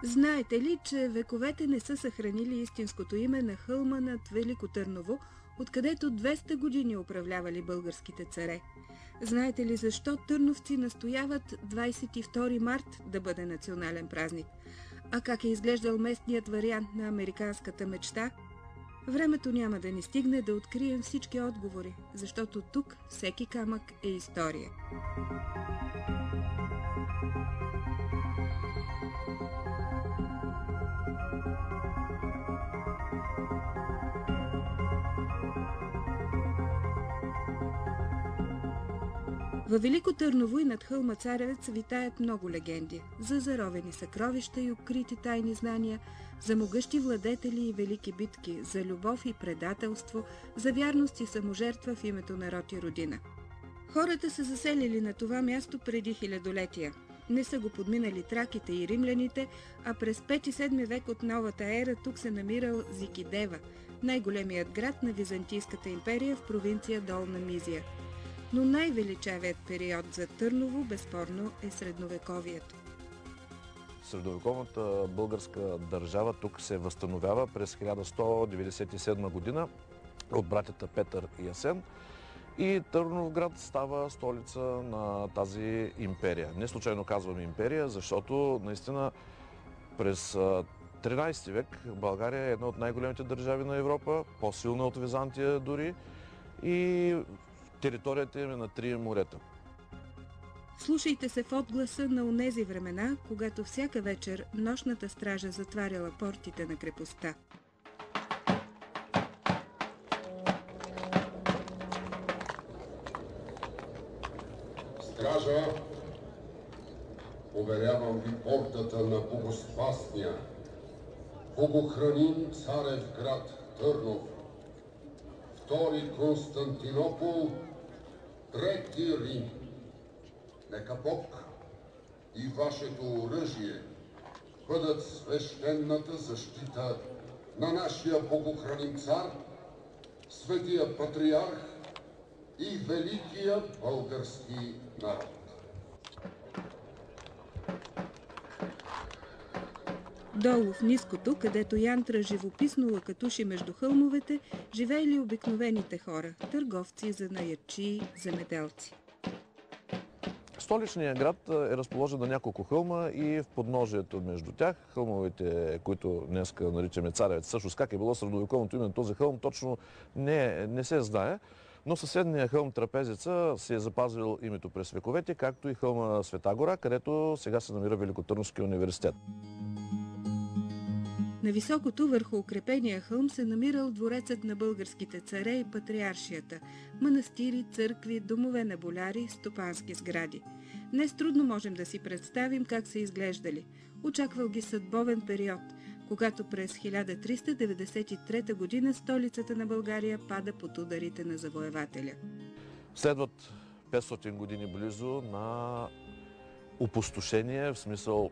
Знаете ли, че вековете не са съхранили истинското име на хълма над Велико Търново, откъдето 200 години управлявали българските царе? Знаете ли защо търновци настояват 22 март да бъде национален празник? А как е изглеждал местният вариант на американската мечта? Времето няма да ни стигне да открием всички отговори, защото тук всеки камък е история. Във Велико Търново и над хълма Царевец витаят много легенди за заровени съкровища и укрити тайни знания, за могъщи владетели и велики битки, за любов и предателство, за вярност и саможертва в името на род и родина. Хората са заселили на това място преди хилядолетия. Не са го подминали траките и римляните, а през 5-7 век от новата ера тук се намирал Зикидева, най-големият град на Византийската империя в провинция Долна Мизия. Но най-величавият период за Търново безспорно е средновековието. Средновековната българска държава тук се възстановява през 1197 година от братята Петър и Асен и Търновград става столица на тази империя. Не случайно казвам империя, защото наистина през 13 век България е една от най-големите държави на Европа, по-силна от Византия дори, и територията им е на 3 морета. Слушайте се в отгласа на онези времена, когато всяка вечер нощната стража затваряла портите на крепостта. Стража, уверявам ви портата на богоспасния, богохраним царев град Търнов, втори Константинопол, трети Рим. Нека Бог и вашето оръжие бъдат свещената защита на нашия богохраним цар, светия патриарх и великия български народ. Долу в ниското, където янтра живописно лакатуши между хълмовете, живеели обикновените хора – търговци, занаятчии, земеделци. Столичният град е разположен на няколко хълма и в подножието между тях, хълмовете, които днес наричаме Царевец, всъщност как е било средновековното име на този хълм, точно не се знае, но съседният хълм Трапезица се е запазил името през вековете, както и хълма Света гора, където сега се намира Великотърновския университет. На високото върху укрепения хълм се намирал дворецът на българските царе и патриаршията, манастири, църкви, домове на боляри, стопански сгради. Днес трудно можем да си представим как са изглеждали. Очаквал ги съдбовен период, когато през 1393 година столицата на България пада под ударите на завоевателя. Следват 500 години близо на опустошение, в смисъл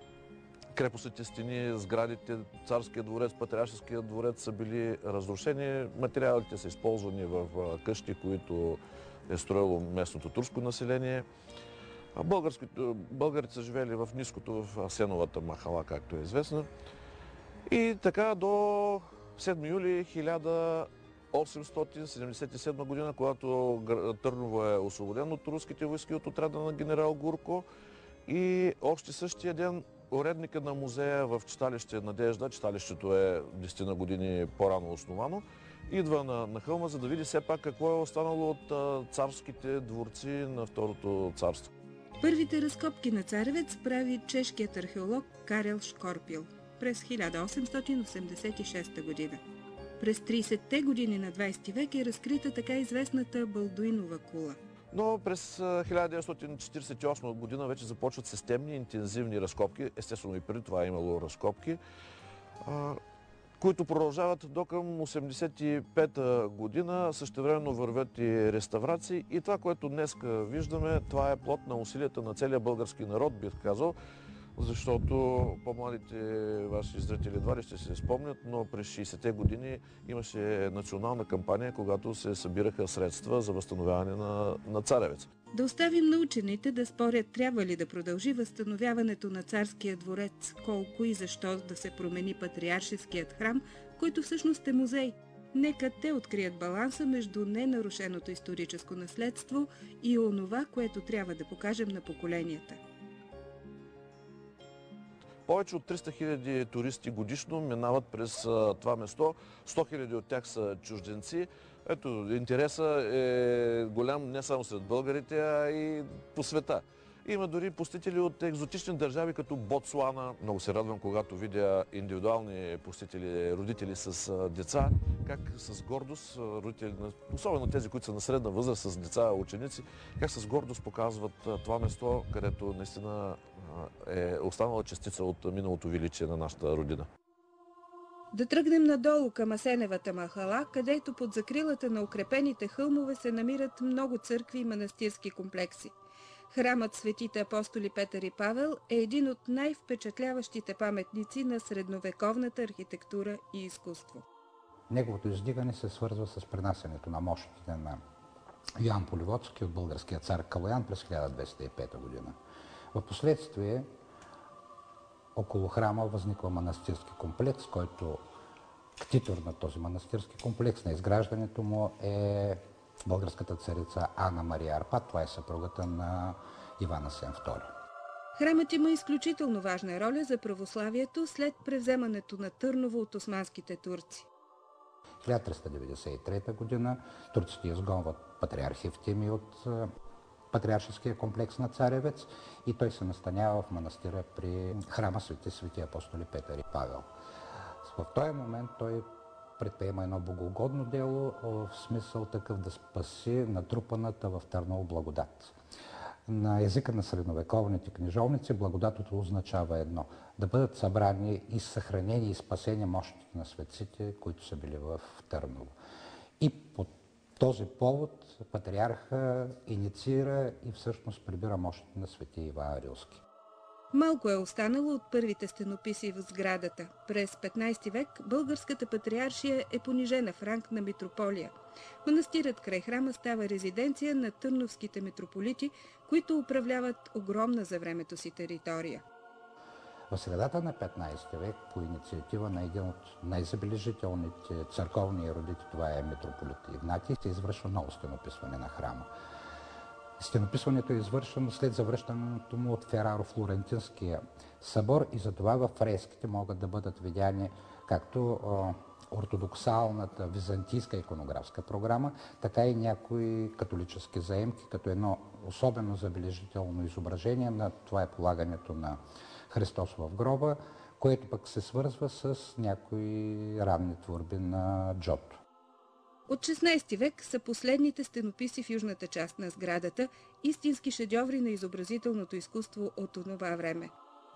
крепостните стени, сградите, царския дворец, патриаршеския дворец са били разрушени. Материалите са използвани в къщи, които е строило местното турско население. Българите са живели в ниското, в Асеновата махала, както е известно. И така до 7 юли 1877 година, когато Търново е освободен от руските войски от отряда на генерал Гурко, и още същия ден уредника на музея в читалище Надежда, читалището е 10 на години по-рано основано, идва на хълма, за да види все пак какво е останало от царските дворци на Второто царство. Първите разкопки на Царевец прави чешкият археолог Карел Шкорпил през 1886 година. През 30-те години на 20 век е разкрита така известната Балдуинова кула. Но през 1948 година вече започват системни, интензивни разкопки. Естествено и преди това е имало разкопки, които продължават до към 1985 година. Същевременно вървят и реставрации. И това, което днес виждаме, това е плод на усилията на целия български народ, бих казал, защото по-младите ваши зрители едва ли ще се спомнят, но през 60-те години имаше национална кампания, когато се събираха средства за възстановяване на Царевец. Да оставим на учените да спорят трябва ли да продължи възстановяването на царския дворец, колко и защо да се промени патриаршеският храм, който всъщност е музей. Нека те открият баланса между ненарушеното историческо наследство и онова, което трябва да покажем на поколенията. Повече от 300 хиляди туристи годишно минават през това место. 100 хиляди от тях са чужденци. Ето, интересът е голям не само сред българите, а и по света. Има дори посетители от екзотични държави, като Ботсуана. Много се радвам, когато видя индивидуални посетители, родители с деца, как с гордост, родители, особено тези, които са на средна възраст, с деца, ученици, как с гордост показват това место, където наистина е останала частица от миналото величие на нашата родина. Да тръгнем надолу към Асеневата махала, където под закрилата на укрепените хълмове се намират много църкви и манастирски комплекси. Храмът Светите апостоли Петър и Павел е един от най-впечатляващите паметници на средновековната архитектура и изкуство. Неговото издигане се свързва с пренасенето на мощите на Йоан Поливодски от българския цар Калоян през 1205 година. Впоследствие около храма възниква манастирски комплекс, който ктитор на този манастирски комплекс, на изграждането му е българската царица Анна Мария Арпад. Това е съпругата на Иван Асен II. Храмът има изключително важна роля за православието след превземането на Търново от османските турци. В 1393 година турците изгонват патриарх Евтимий от патриаршеския комплекс на Царевец и той се настанява в манастира при храма Свети апостоли Петър и Павел. В този момент той предприема едно богоугодно дело, в смисъл такъв да спаси натрупаната в Търново благодат. На езика на средновековните книжовници благодатото означава едно – да бъдат събрани и съхранени и спасени мощите на светците, които са били в Търново. И по този повод патриарха инициира и всъщност прибира мощите на свети Иван Рилски. Малко е останало от първите стенописи в сградата. През 15 век българската патриаршия е понижена в ранг на митрополия. Манастирът край храма става резиденция на търновските митрополити, които управляват огромна за времето си територия. В средата на 15 век, по инициатива на един от най-забележителните църковни ерудити, това е митрополит Игнатий, се извършва ново стенописване на храма. Стенописването е извършено след завръщането му от Фераро-Флорентинския събор и затова във фреските могат да бъдат видяни както ортодоксалната византийска иконографска програма, така и някои католически заемки, като едно особено забележително изображение на това е полагането на Христос в гроба, което пък се свързва с някои ранни творби на Джотто. От 16 век са последните стенописи в южната част на сградата, истински шедьоври на изобразителното изкуство от онова време.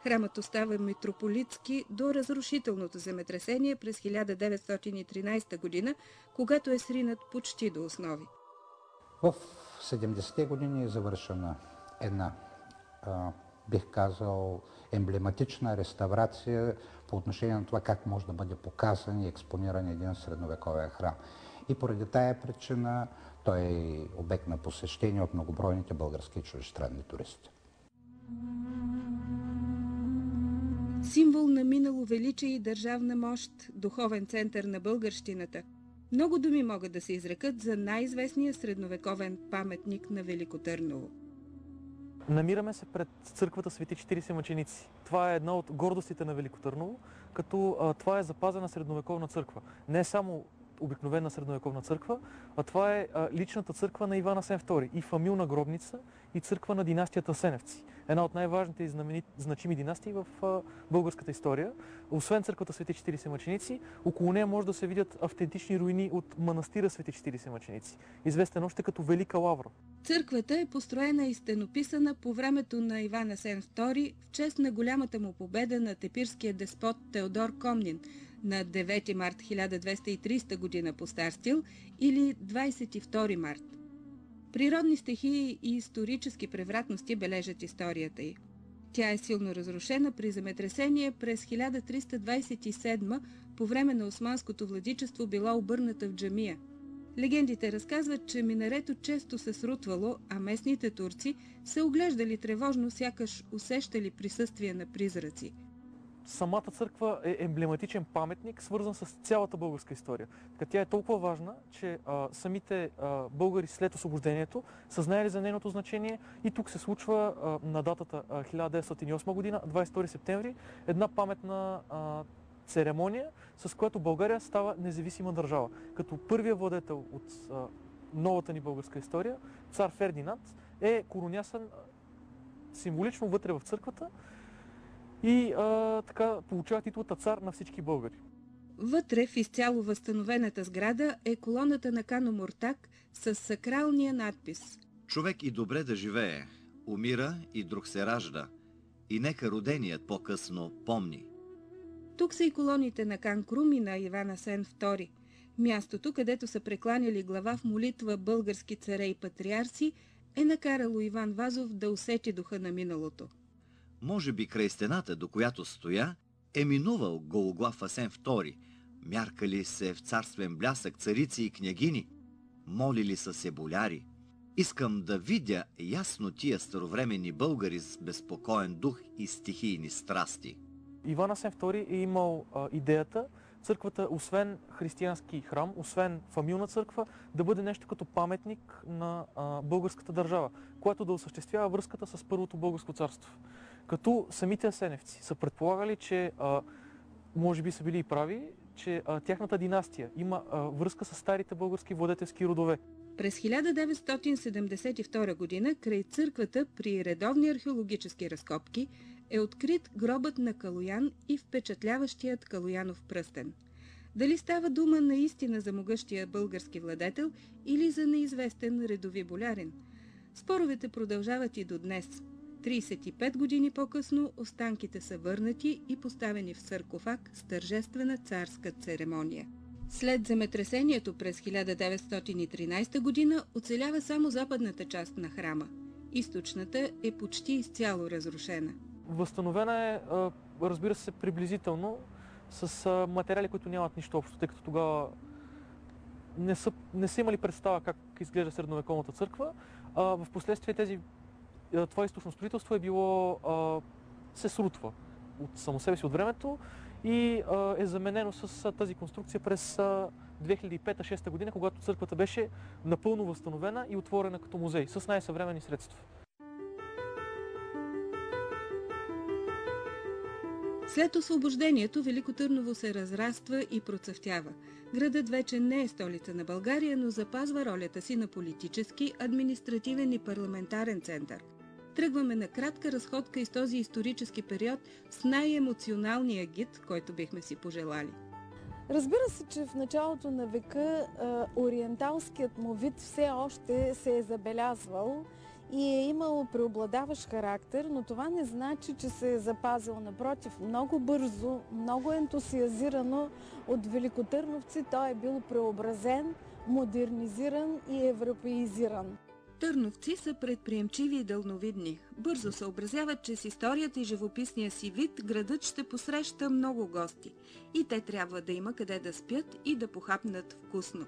Храмът остава митрополитски до разрушителното земетресение през 1913 година, когато е сринат почти до основи. В 70-те години е завършена една, бих казал, емблематична реставрация по отношение на това как може да бъде показан и експониран един средновековен храм. И поради тая причина той е обект на посещение от многобройните български и чуждестранни туристи. Символ на минало величие и държавна мощ, духовен център на българщината. Много думи могат да се изрекат за най-известния средновековен паметник на Велико Търново. Намираме се пред църквата Свети 40 мъченици. Това е една от гордостите на Велико Търново, като това е запазена средновековна църква. Не само обикновена средновековна църква, а това е личната църква на Иван Асен II и фамилна гробница и църква на династията Асеневци. Една от най-важните и значими династии в българската история. Освен църквата Свети 40 мъченици, около нея може да се видят автентични руини от манастира Свети 40 мъченици, известен още като Велика лавра. Църквата е построена и стенописана по времето на Иван Асен II в чест на голямата му победа над епирския деспот Теодор Комнин на 9 март 1230 година по стар стил или 22 март. Природни стихии и исторически превратности бележат историята й. Тя е силно разрушена при земетресение през 1327 по време на османското владичество била обърната в джамия. Легендите разказват, че минарето често се срутвало, а местните турци се оглеждали тревожно, сякаш усещали присъствие на призраци. Самата църква е емблематичен паметник, свързан с цялата българска история. Така тя е толкова важна, че самите българи след освобождението са знаели за нейното значение и тук се случва на датата 1908 година, 22 септември, една паметна церемония, с която България става независима държава. Като първия владетел от новата ни българска история, цар Фердинанд, е коронясан символично вътре в църквата и така получава титлата цар на всички българи. Вътре в изцяло възстановената сграда е колоната на Кано Муртак с сакралния надпис: Човек и добре да живее, умира и друг се ражда, и нека роденият по-късно помни. Тук са и колоните на Кан Крум и на Иван Асен II. Мястото, където са прекланяли глава в молитва български царе и патриарси, е накарало Иван Вазов да усети духа на миналото. Може би край стената, до която стоя, е минувал гологлав Асен II, мяркали се в царствен блясък царици и княгини, молили са се боляри. Искам да видя ясно тия старовременни българи с безпокоен дух и стихийни страсти. Иван Асен II е имал идеята църквата, освен християнски храм, освен фамилна църква, да бъде нещо като паметник на българската държава, което да осъществява връзката с Първото българско царство. Като самите асеневци са предполагали, че може би са били и прави, че тяхната династия има връзка с старите български владетелски родове. През 1972 година край църквата при редовни археологически разкопки е открит гробът на Калоян и впечатляващият Калоянов пръстен. Дали става дума наистина за могъщия български владетел или за неизвестен редови болярин? Споровете продължават и до днес. 35 години по-късно останките са върнати и поставени в саркофаг с тържествена царска церемония. След земетресението през 1913 година оцелява само западната част на храма. Източната е почти изцяло разрушена. Възстановена е, разбира се, приблизително с материали, които нямат нищо общо, тъй като тогава не са имали представа как изглежда средновековната църква. В последствие това източно строителство е било, се срутва от само себе си от времето и е заменено с тази конструкция през 2005-2006 година, когато църквата беше напълно възстановена и отворена като музей с най-съвременни средства. След освобождението Велико Търново се разраства и процъфтява. Градът вече не е столица на България, но запазва ролята си на политически, административен и парламентарен център. Тръгваме на кратка разходка из този исторически период с най-емоционалния гид, който бихме си пожелали. Разбира се, че в началото на века ориенталският му вид все още се е забелязвал и е имал преобладаващ характер, но това не значи, че се е запазил. Напротив, много бързо, много ентусиазирано от великотърновци той е бил преобразен, модернизиран и европеизиран. Търновци са предприемчиви и дълновидни. Бързо съобразяват, че с историята и живописния си вид градът ще посреща много гости. И те трябва да има къде да спят и да похапнат вкусно.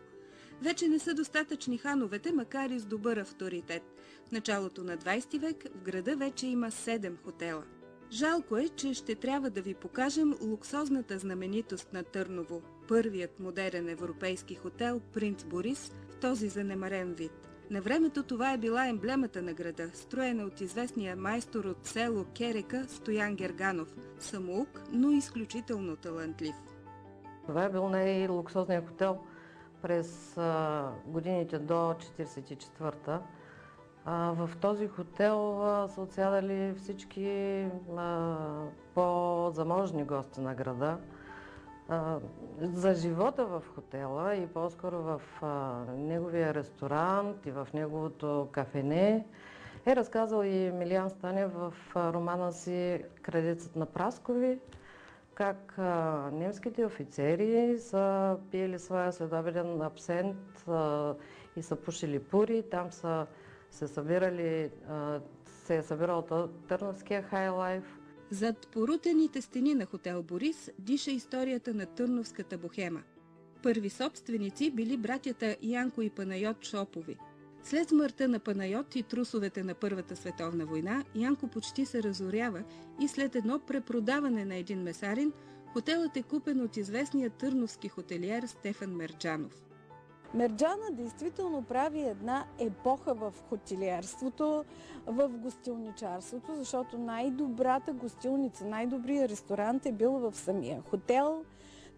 Вече не са достатъчни хановете, макар и с добър авторитет. В началото на 20 век в града вече има 7 хотела. Жалко е, че ще трябва да ви покажем луксозната знаменитост на Търново. Първият модерен европейски хотел Принц Борис в този занемарен вид. На времето това е била емблемата на града, строена от известния майстор от село Керека Стоян Герганов. Самоук, но изключително талантлив. Това е бил най-луксозният хотел през годините до 1944-та. В този хотел са отсядали всички по-заможни гости на града. За живота в хотела и по-скоро в неговия ресторант и в неговото кафене е разказал и Милиян Станев в романа си "Крадецът на Праскови", как немските офицери са пиели своя следобеден абсент и са пушили пури. Там се е събирал търновския хайлайф. Зад порутените стени на хотел Борис диша историята на търновската бохема. Първи собственици били братята Янко и Панайот Шопови. След смъртта на Панайот и трусовете на Първата световна война, Янко почти се разорява и след едно препродаване на един месарин, хотелът е купен от известния търновски хотелиер Стефан Мерджанов. Мерджана действително прави една епоха в хотелиерството, в гостилничарството, защото най-добрата гостилница, най-добрият ресторант е бил в самия хотел.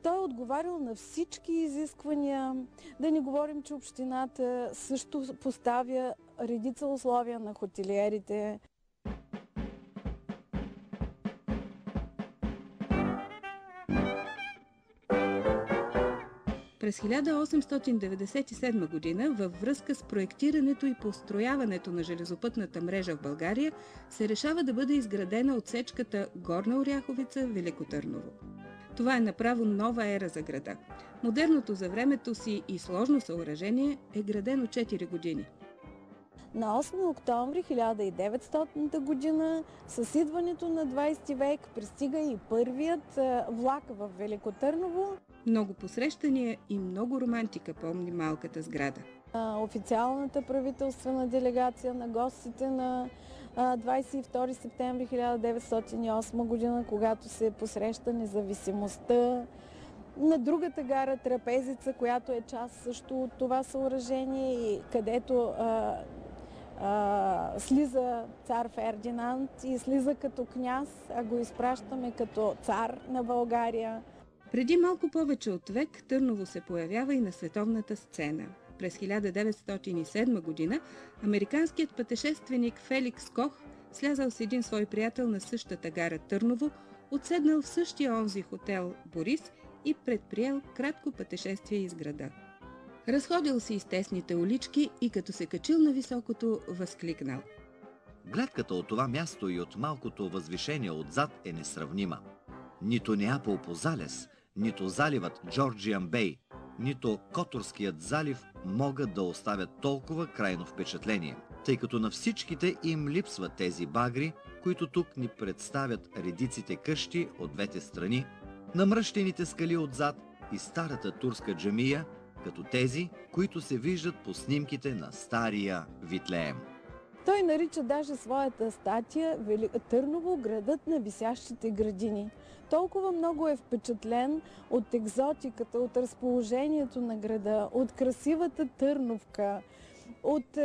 Той е отговарял на всички изисквания. Да не говорим, че общината също поставя редица условия на хотелиерите. През 1897 година, във връзка с проектирането и построяването на железопътната мрежа в България, се решава да бъде изградена отсечката Горна Оряховица – Велико Търново. Това е направо нова ера за града. Модерното за времето си и сложно съоръжение е градено 4 години. На 8 октомври 1900 година с идването на 20 век пристига и първият влак в Велико Търново. Много посрещания и много романтика помни малката сграда. Официалната правителствена делегация на гостите на 22 септември 1908 година, когато се посреща независимостта. На другата гара Трапезица, която е част също от това съоръжение и където слиза цар Фердинанд и слиза като княз, а го изпращаме като цар на България. Преди малко повече от век Търново се появява и на световната сцена. През 1907 година американският пътешественик Феликс Кох, слязал с един свой приятел на същата гара Търново, отседнал в същия онзи хотел Борис и предприел кратко пътешествие из града. Разходил се из тесните улички и като се качил на високото, възкликнал: Гледката от това място и от малкото възвишение отзад е несравнима. Нито Неапол по залез, нито заливът Джорджиан Бей, нито Которският залив могат да оставят толкова крайно впечатление, тъй като на всичките им липсват тези багри, които тук ни представят редиците къщи от двете страни, намръщените скали отзад и старата турска джамия, като тези, които се виждат по снимките на стария Витлеем. Той нарича даже своята статия Търново градът на висящите градини. Толкова много е впечатлен от екзотиката, от разположението на града, от красивата Търновка, от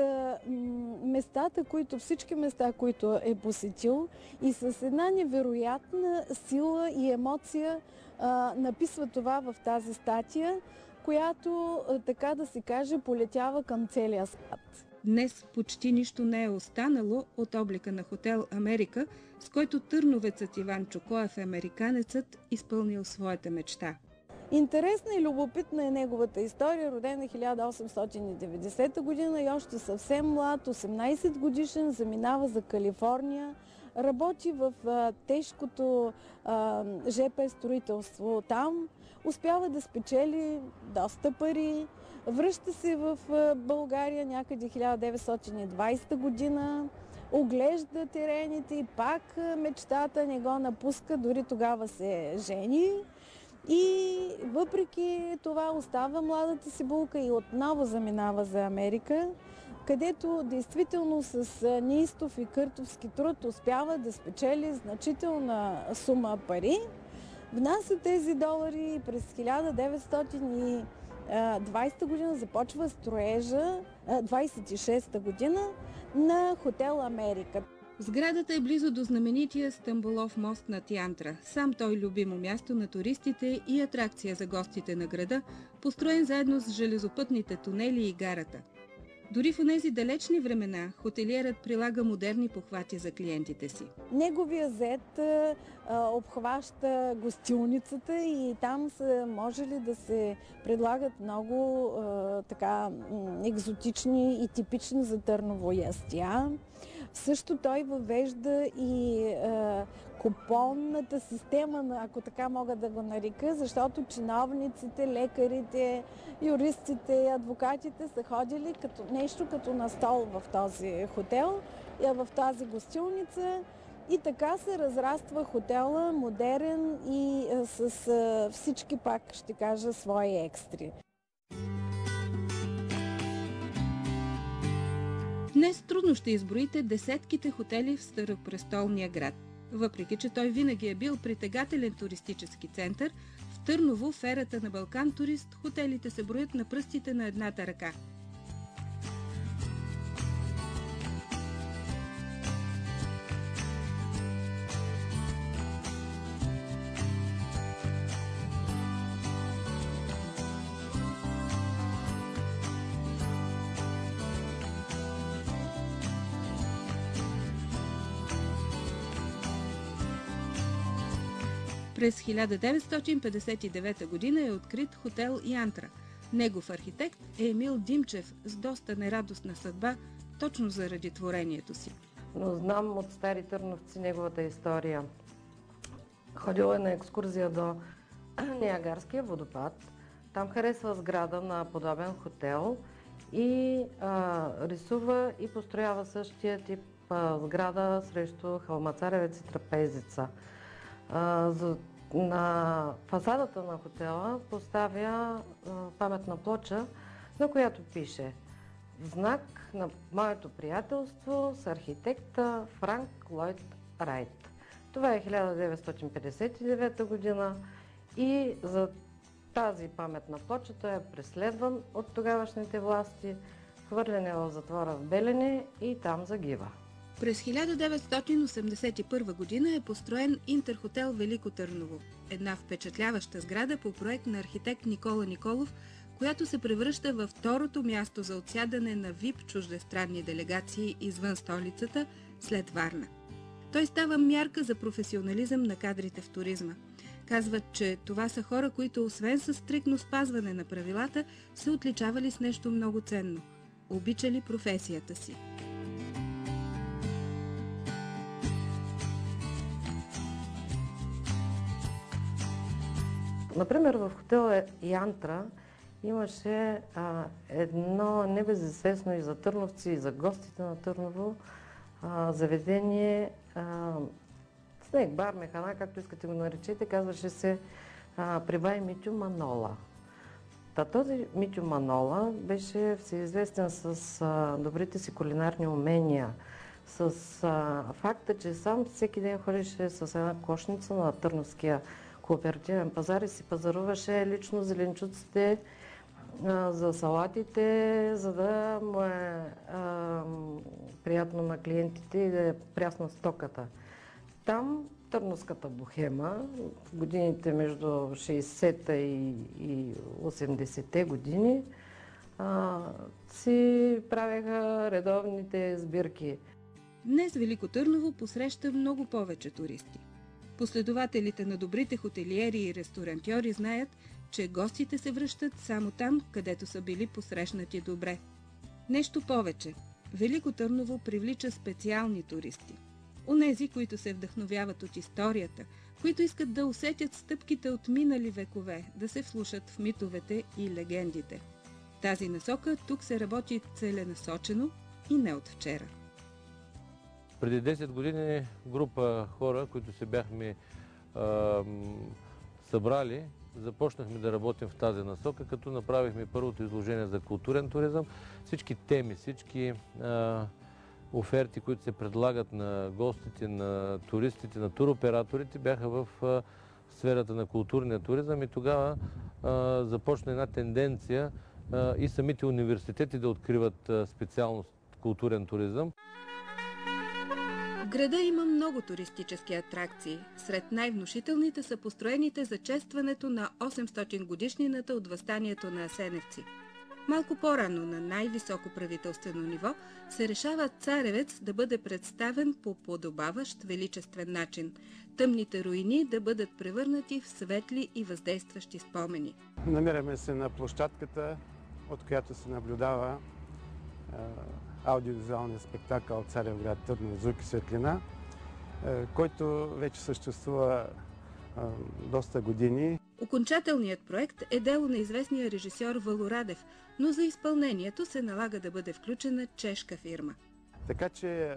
местата, всички места, които е посетил, и с една невероятна сила и емоция написва това в тази статия, която, така да се каже, полетява към целия свят. Днес почти нищо не е останало от облика на хотел Америка, с който търновецът Иван Чокоев, американецът, изпълнил своята мечта. Интересна и любопитна е неговата история. Роден е 1890 година и още съвсем млад, 18 годишен, заминава за Калифорния. Работи в тежкото ЖП строителство там. Успява да спечели доста пари. Връща се в България някъде 1920 година. Оглежда терените и пак мечтата не го напуска. Дори тогава се жени. И въпреки това остава младата си булка и отново заминава за Америка, където действително с неистов и къртовски труд успява да спечели значителна сума пари. Внася тези долари и през 1920 година започва строежа, 26-та година, на хотел Америка. Сградата е близо до знаменития Стамболов мост над Янтра. Сам той любимо място на туристите и атракция за гостите на града, построен заедно с железопътните тунели и гарата. Дори в онези далечни времена хотелиерът прилага модерни похвати за клиентите си. Неговия зет обхваща гостилницата и там са можели да се предлагат много екзотични и типични за Търново ястия. Също той въвежда и купонната система, ако така мога да го нарека, защото чиновниците, лекарите, юристите, адвокатите са ходили нещо като на стол в този хотел, в тази гостилница И така се разраства хотела, модерен и с всички, пак ще кажа, свои екстри. Днес трудно ще изброите десетките хотели в Старопрестолния град. Въпреки че той винаги е бил притегателен туристически център, в Търново, в ерата на Балкан турист, хотелите се броят на пръстите на едната ръка. През 1959 г. е открит хотел Янтра. Негов архитект е Емил Димчев с доста нерадостна съдба, точно заради творението си. Но знам от стари търновци неговата история. Ходил е на екскурзия до Ниагарския водопад. Там харесва сграда на подобен хотел и рисува и построява същия тип сграда срещу хълма Царевец и Трапезица. На фасадата на хотела поставя паметна плоча, на която пише: в знак на моето приятелство с архитекта Франк Лойд Райт. Това е 1959 година и за тази паметна плоча той е преследван от тогавашните власти, хвърлен е в затвора в Белене и там загива. През 1981 година е построен Интерхотел Велико Търново. Една впечатляваща сграда по проект на архитект Никола Николов, която се превръща във второто място за отсядане на ВИП чуждестранни делегации извън столицата след Варна. Той става мярка за професионализъм на кадрите в туризма. Казват, че това са хора, които освен със стриктно спазване на правилата, се отличавали с нещо много ценно – обичали професията си. Например, в хотела Янтра имаше едно небезизвестно и за търновци, и за гостите на Търново заведение, снек бар, механа, както искате го наречете, казваше се Прибай Митю Манола. Този Митю Манола беше всеизвестен с добрите си кулинарни умения, с факта, че сам всеки ден ходеше с една кошница на Търновския кооперативен пазар и си пазаруваше лично зеленчуците за салатите, за да му е приятно на клиентите и да е прясна стоката. Там търновската бохема в годините между 60-та и 80-те години си правеха редовните сбирки. Днес Велико Търново посреща много повече туристи. Последователите на добрите хотелиери и ресторантьори знаят, че гостите се връщат само там, където са били посрещнати добре. Нещо повече. Велико Търново привлича специални туристи. Онези, които се вдъхновяват от историята, които искат да усетят стъпките от минали векове, да се вслушат в митовете и легендите. В тази насока тук се работи целенасочено и не от вчера. Преди 10 години група хора, които се бяхме събрали, започнахме да работим в тази насока, като направихме първото изложение за културен туризъм. Всички теми, всички оферти, които се предлагат на гостите, на туристите, на туроператорите, бяха в сферата на културния туризъм и тогава започна една тенденция и самите университети да откриват специалност културен туризъм. В града има много туристически атракции. Сред най-внушителните са построените за честването на 800 годишнината от въстанието на Асеневци. Малко по-рано на най-високо правителствено ниво се решава Царевец да бъде представен по подобаващ величествен начин. Тъмните руини да бъдат превърнати в светли и въздействащи спомени. Намираме се на площадката, от която се наблюдава аудиовизуалния спектакъл Царевград Търново звук и светлина, който вече съществува доста години. Окончателният проект е дело на известния режисьор Вало Радев, но за изпълнението се налага да бъде включена чешка фирма. Така че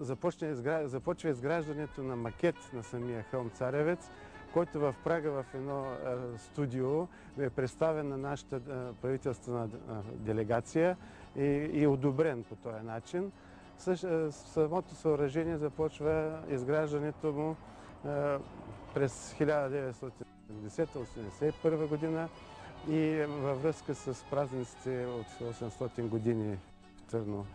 започва изграждането на макет на самия хълм Царевец, който в Прага в едно студио е представен на нашата правителствена делегация и одобрен по този начин. Самото съоръжение започва изграждането му през 1980-1981 година и във връзка с празниците от 800 години в Търново,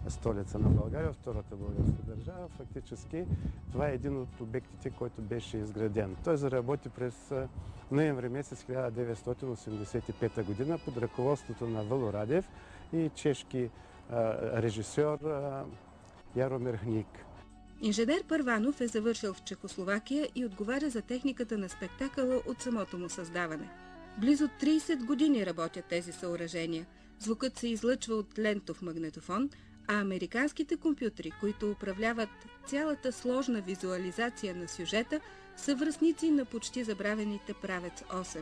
столица на България, втората българска държава. Фактически това е един от обектите, който беше изграден. Той заработи през ноември месец 1985 година под ръководството на Въло Радев и чешки режисьор Яромир Хник. Инженер Първанов е завършил в Чехословакия и отговаря за техниката на спектакъла от самото му създаване. Близо 30 години работят тези съоръжения. Звукът се излъчва от лентов магнетофон, а американските компютри, които управляват цялата сложна визуализация на сюжета, са връстници на почти забравените Правец 8.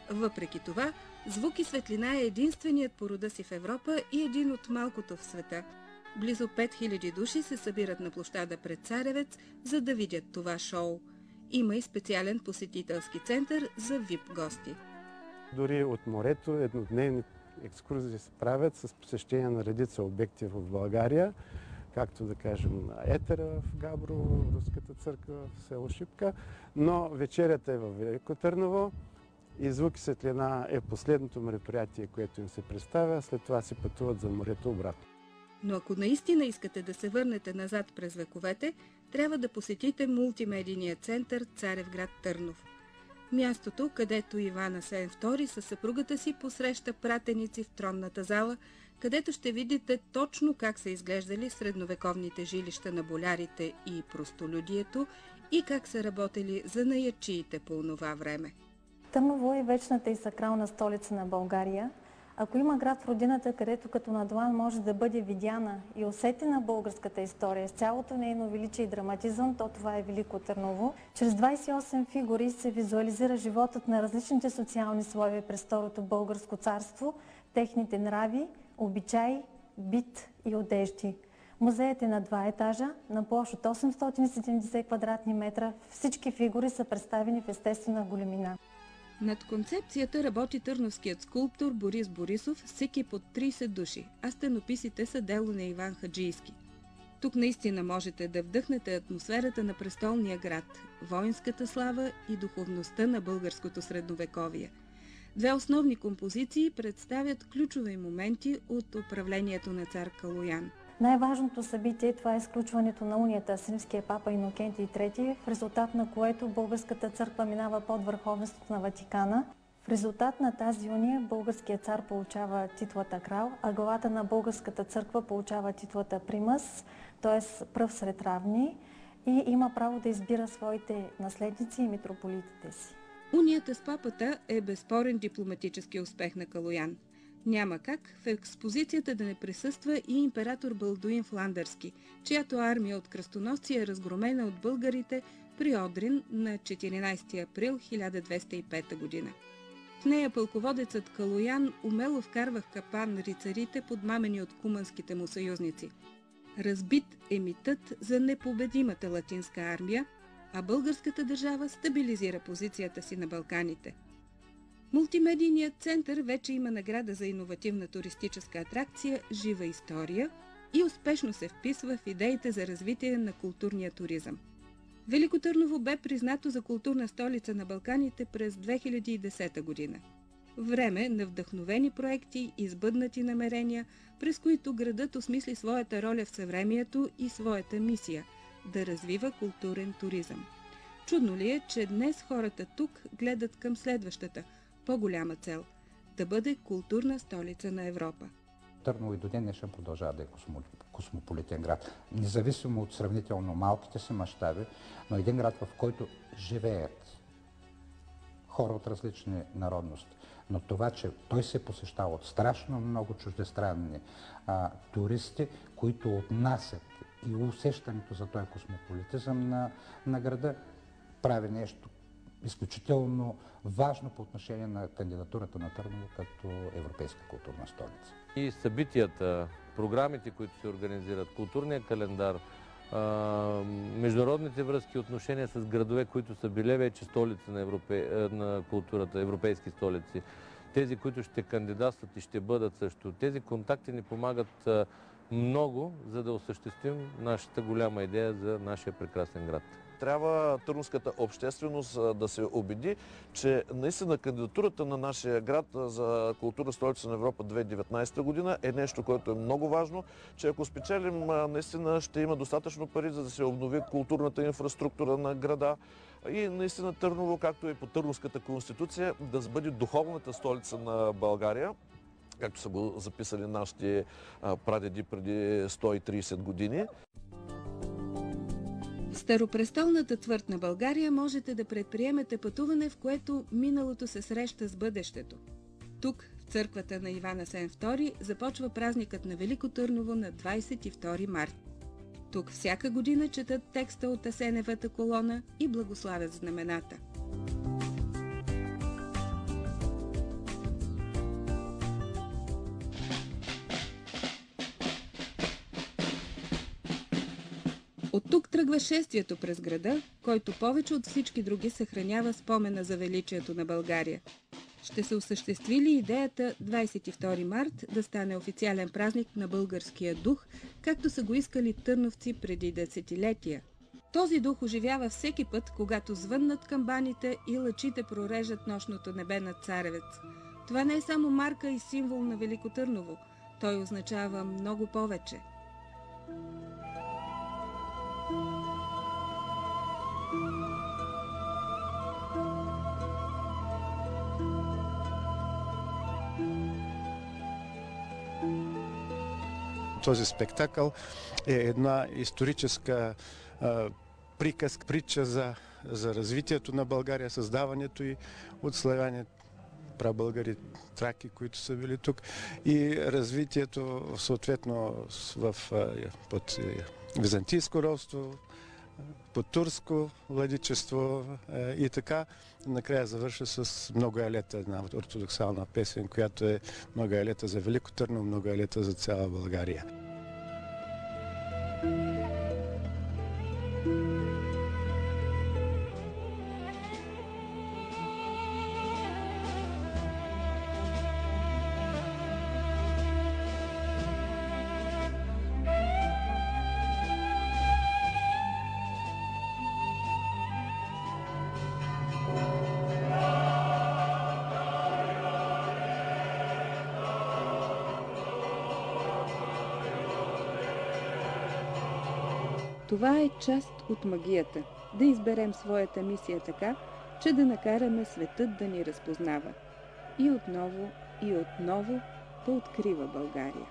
Въпреки това, звук и светлина е единственият по рода си в Европа и един от малкото в света. Близо 5000 души се събират на площада пред Царевец, за да видят това шоу. Има и специален посетителски център за VIP гости. Дори от морето еднодневни екскурзии се правят с посещение на редица обекти в България, както да кажем Етера в Габрово, Руската църква в село Шипка, но вечерята е във Велико Търново и звук и светлина е последното мероприятие, което им се представя, след това си пътуват за морето обратно. Но ако наистина искате да се върнете назад през вековете, трябва да посетите мултимедийния център Царевград Търнов. Мястото, където Иван Асен II със съпругата си посреща пратеници в тронната зала, където ще видите точно как са изглеждали средновековните жилища на болярите и простолюдието и как са работили занаятчиите по онова време. Търново е вечната и сакрална столица на България. Ако има град в родината, където като на длан може да бъде видяна и усетена българската история с цялото нейно величие и драматизъм, то това е Велико Търново. Чрез 28 фигури се визуализира животът на различните социални слоеве през Второто българско царство, техните нрави, обичаи, бит и одежди. Музеят е на 2 етажа, на площ от 870 квадратни метра. Всички фигури са представени в естествена големина. Над концепцията работи търновският скулптор Борис Борисов с екип от 30 души, а стенописите са дело на Иван Хаджийски. Тук наистина можете да вдъхнете атмосферата на престолния град, воинската слава и духовността на българското средновековие. Две основни композиции представят ключови моменти от управлението на цар Калоян. Най-важното събитие това е сключването на унията с римския папа Инокентий III, в резултат на което българската църква минава под върховенството на Ватикана. В резултат на тази уния българският цар получава титлата крал, а главата на българската църква получава титлата примас, т.е. пръв сред равни, и има право да избира своите наследници и митрополитите си. Унията с папата е безспорен дипломатически успех на Калоян. Няма как в експозицията да не присъства и император Балдуин Фландърски, чиято армия от кръстоносци е разгромена от българите при Одрин на 14 април 1205 година. В нея пълководецът Калоян умело вкарва в капан рицарите, подмамени от куманските му съюзници. Разбит е митът за непобедимата латинска армия, а българската държава стабилизира позицията си на Балканите. Мултимедийният център вече има награда за иновативна туристическа атракция «Жива история» и успешно се вписва в идеите за развитие на културния туризъм. Велико Търново бе признато за културна столица на Балканите през 2010 година. Време на вдъхновени проекти и сбъднати намерения, през които градът осмисли своята роля в съвремието и своята мисия – да развива културен туризъм. Чудно ли е, че днес хората тук гледат към следващата, по-голяма цел – да бъде културна столица на Европа. Търново и до ден днешен продължава да е космополитен град. Независимо от сравнително малките си мащаби, но един град, в който живеят хора от различни народности. Но това, че той се посещава от страшно много чуждестранни туристи, които отнасят и усещането за този космополитизъм на града, прави нещо изключително важно по отношение на кандидатурата на Търново като европейска културна столица. И събитията, програмите, които се организират, културния календар, международните връзки, отношения с градове, които са били вече столици на културата, европейски столици, тези, които ще кандидатстват и ще бъдат също. Тези контакти ни помагат много, за да осъществим нашата голяма идея за нашия прекрасен град. Трябва търновската общественост да се убеди, че наистина кандидатурата на нашия град за културна столица на Европа 2019 година е нещо, което е много важно, че ако спечелим, наистина ще има достатъчно пари, за да се обнови културната инфраструктура на града и наистина Търново, както и по Търновската конституция, да бъде духовната столица на България, както са го записали нашите прадеди преди 130 години. В Старопрестолната твърд на България можете да предприемете пътуване, в което миналото се среща с бъдещето. Тук, в църквата на Иван Асен II, започва празникът на Велико Търново на 22 март. Тук всяка година четат текста от Асеневата колона и благославят знамената. От тук тръгва шествието през града, който повече от всички други съхранява спомена за величието на България. Ще се осъществи ли идеята 22 март да стане официален празник на българския дух, както са го искали търновци преди десетилетия? Този дух оживява всеки път, когато звъннат камбаните и лъчите прорежат нощното небе над Царевец. Това не е само марка и символ на Велико Търново. Той означава много повече. Този спектакъл е една историческа приказка, притча за развитието на България, създаването и от славяни прабългари, траки, които са били тук, и развитието съответно под византийско робство, под турско владичество и така. Накрая завърша с Много е лета, една ортодоксална песен, която е Много е лета за Велико Търново, много е лета за цяла България. Това е част от магията – да изберем своята мисия така, че да накараме светът да ни разпознава. И отново да открива България.